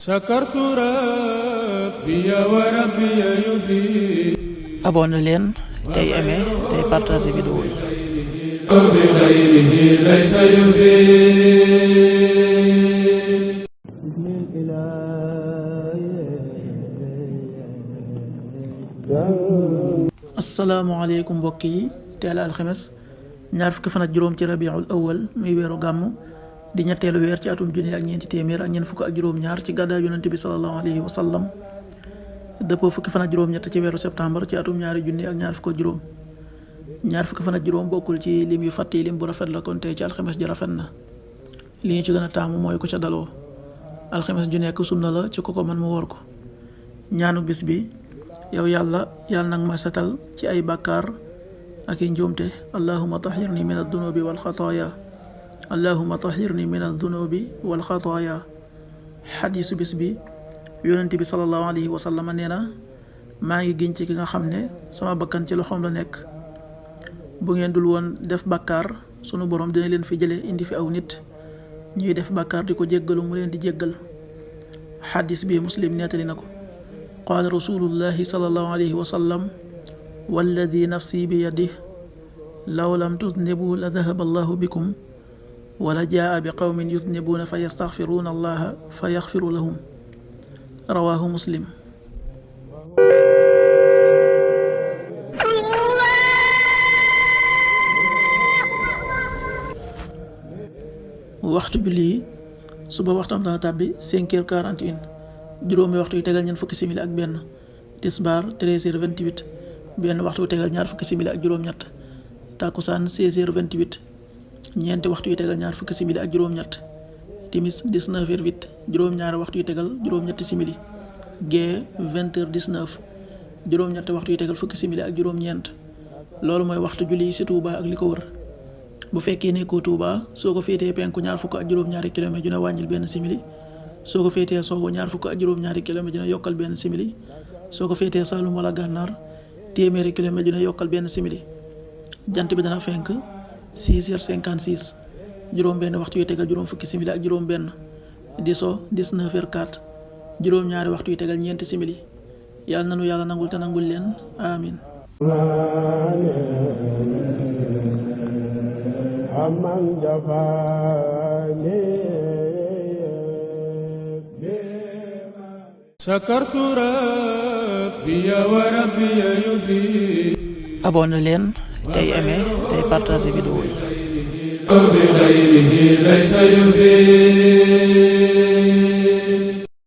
sakartu rabbi wa rabbi yufi. abonné leen tey aimé tey partagé vidéo yi. bi xayrihi laysa yufi. asalaamaaleykum mbokk yi, teel alxames ñaar fukki fan ak juróom ci rabiul awal muy weeru gàmm di ñetteelu weer ci atum junni ak ñeenti téeméer ak ñeent fukk ak juróom-ñaar ci gàddaay yonent bi sallallahu alayhi wa sallam dëppoo fukki fan ak juróom-ñett ci weeru septembre ci atum ñaari junni ak ñaar fukk ak juróom. ñaar fukki fan ak juróom bokkul ci lim yu fàtte lim bu rafet la, kon tey ci alxames ji rafet na. li ñu ci gën a taamu mooy ku ca daloo. alxames ju nekk sunna la ci ko man mu woor ko. ñaanu bis bi: yow yàlla nag ma setal ci ay bàkkaar ak i njuumte. allahumma tahhirni min ad-dunubi wal xataaya. allahumma tahhirni min ad-dunubi wal xataaya. xadiisu bis bi: yonent bi sallallahu alayhi wa sallam nee na, maa ngi giñ ci ki nga xam ne sama bakkan ci loxoom la nekk, bu ngeen dul woon def bàkkaar sunu borom dina leen fi jële indi fi aw nit ñuy def bàkkaar di ko jéggalu mu leen di jéggal. xadiis bi muslim nettali na ko. qaala rasulullahi sallallahu alayhi wa sallam, walladi nafsi bi yadihi law lam tudnibu la dahaba allahu bikum wala jaa bi qawmin yudnibuuna fa yastaxfiruuna allaha fa yaxfiru lahum. rawaahu muslim. waxtu julli yi: suba waxtam dana tàbbi 5h41, juróomi waxtu yu tegal ñeent fukki simili ak benn. tisbaar 13h28, benn waxtu yu tegal ñaar fukki simili ak juróom-ñett. takkusaan 16h28, ñeenti waxtu yu tegal ñaar fukki simili ak juróom-ñett. timis 19h08, juróom-ñaari waxtu yu tegal juróom-ñetti simili. gee 20h19, juróom-ñetti waxtu yu tegal fukki simili ak juróom-ñeent. loolu mooy waxtu julli yi ci Touba ak li ko wër. bu fekkee nekkoo Touba, soo ko féetee penku ñaar fukk ak juróom-ñaari kilomètre dina wàññil benn simili. soo ko féetee sowwu ñaar fukk ak juróom-ñaari kilomètre dina yokkal benn simili. soo ko féetee Saalum wala Gànnaar, téeméeri kilomètre dina yokkal benn simili. jant bi dana fenk 6h56, juróom benn waxtu yu tegal juróom fukki simili ak juróom benn. di so 19h04, juróom-ñaari waxtu yu tegal ñeenti simili. yàlla nanu yàlla nangul te nangul leen, amin. amman jafaani sakartu rabbi wa rabbi yufi. abonné leen tey aimé tey partagé vidéo yi. bi xayrihi laysa yufi.